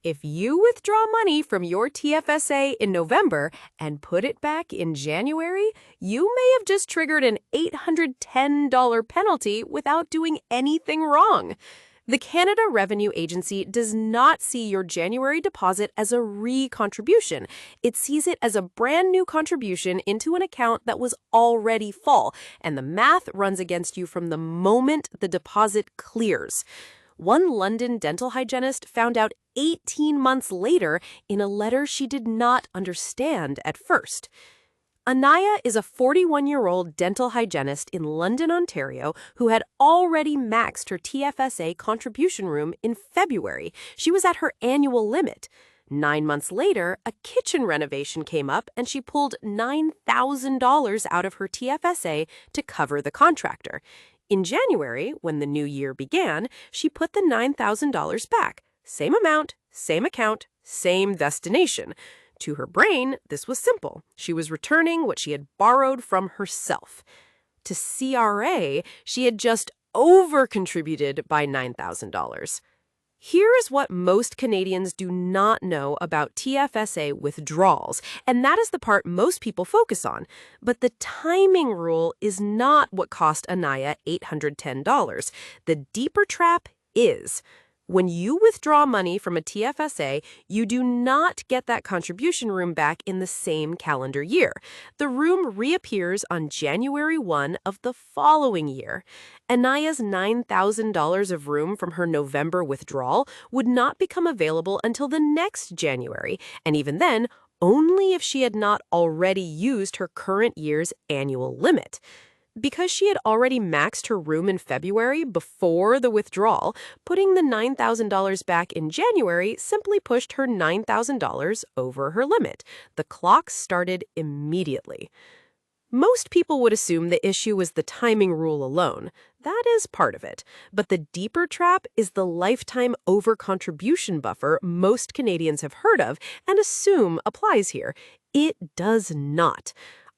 If you withdraw money from your TFSA in November and put it back in January, you may have just triggered an $810 penalty without doing anything wrong. The Canada Revenue Agency does not see your January deposit as a recontribution. It sees it as a brand new contribution into an account that was already full, and the math runs against you from the moment the deposit clears. One London dental hygienist found out 18 months later in a letter she did not understand at first. Anaya is a 41-year-old dental hygienist in London, Ontario, who had already maxed her TFSA contribution room in February. She was at her annual limit. 9 months later, a kitchen renovation came up and she pulled $9,000 out of her TFSA to cover the contractor. In January, when the new year began, she put the $9,000 back. Same amount, same account, same destination. To her brain, this was simple. She was returning what she had borrowed from herself. To CRA, she had just over-contributed by $9,000. Here is what most Canadians do not know about TFSA withdrawals, and that is the part most people focus on. But the timing rule is not what cost Anaya $810. The deeper trap is. When you withdraw money from a TFSA, you do not get that contribution room back in the same calendar year. The room reappears on January 1 of the following year. Anaya's $9,000 of room from her November withdrawal would not become available until the next January, and even then, only if she had not already used her current year's annual limit. Because she had already maxed her room in February before the withdrawal, putting the $9,000 back in January simply pushed her $9,000 over her limit. The clock started immediately. Most people would assume the issue was the timing rule alone. That is part of it. But the deeper trap is the lifetime over-contribution buffer most Canadians have heard of and assume applies here. It does not.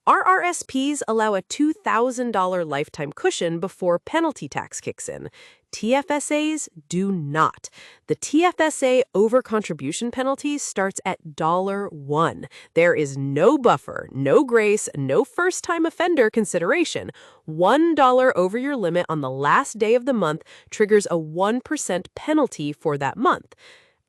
RRSPs allow a $2,000 lifetime cushion before penalty tax kicks in. TFSAs do not. The TFSA over-contribution penalty starts at $1. There is no buffer, no grace, no first-time offender consideration. $1 over your limit on the last day of the month triggers a 1% penalty for that month.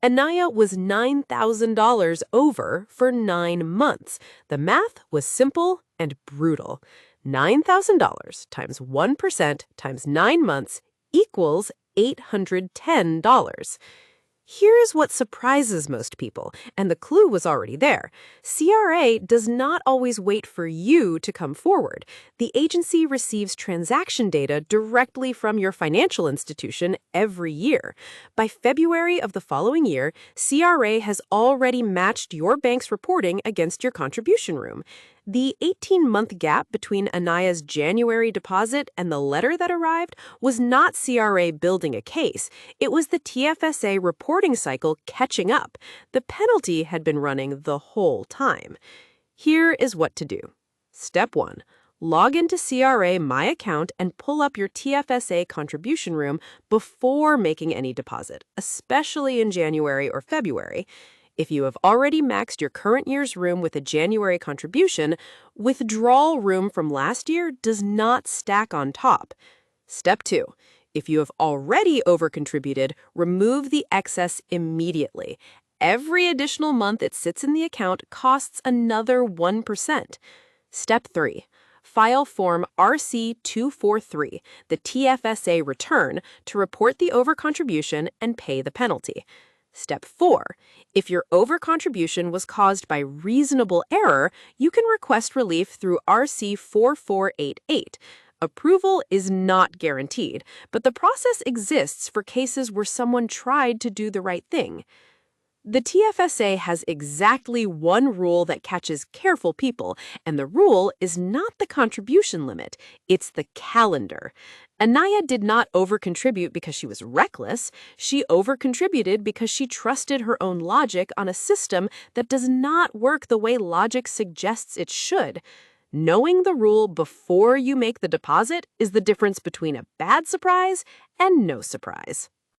Anaya was $9,000 over for 9 months. The math was simple and brutal. $9,000 times 1% times 9 months equals $810. Here's what surprises most people, and the clue was already there. CRA does not always wait for you to come forward. The agency receives transaction data directly from your financial institution every year. By February of the following year, CRA has already matched your bank's reporting against your contribution room. The 18-month gap between Anaya's January deposit and the letter that arrived was not CRA building a case. It was the TFSA reporting cycle catching up. The penalty had been running the whole time. Here is what to do. Step 1. Log into CRA My Account and pull up your TFSA contribution room before making any deposit, especially in January or February. If you have already maxed your current year's room with a January contribution, withdrawal room from last year does not stack on top. Step 2. If you have already overcontributed, remove the excess immediately. Every additional month it sits in the account costs another 1%. Step 3. File Form RC243, the TFSA return, to report the overcontribution and pay the penalty. Step 4. If your overcontribution was caused by reasonable error, you can request relief through RC4488. Approval is not guaranteed, but the process exists for cases where someone tried to do the right thing. The TFSA has exactly one rule that catches careful people, and the rule is not the contribution limit, it's the calendar. Anaya did not overcontribute because she was reckless. She overcontributed because she trusted her own logic on a system that does not work the way logic suggests it should. Knowing the rule before you make the deposit is the difference between a bad surprise and no surprise.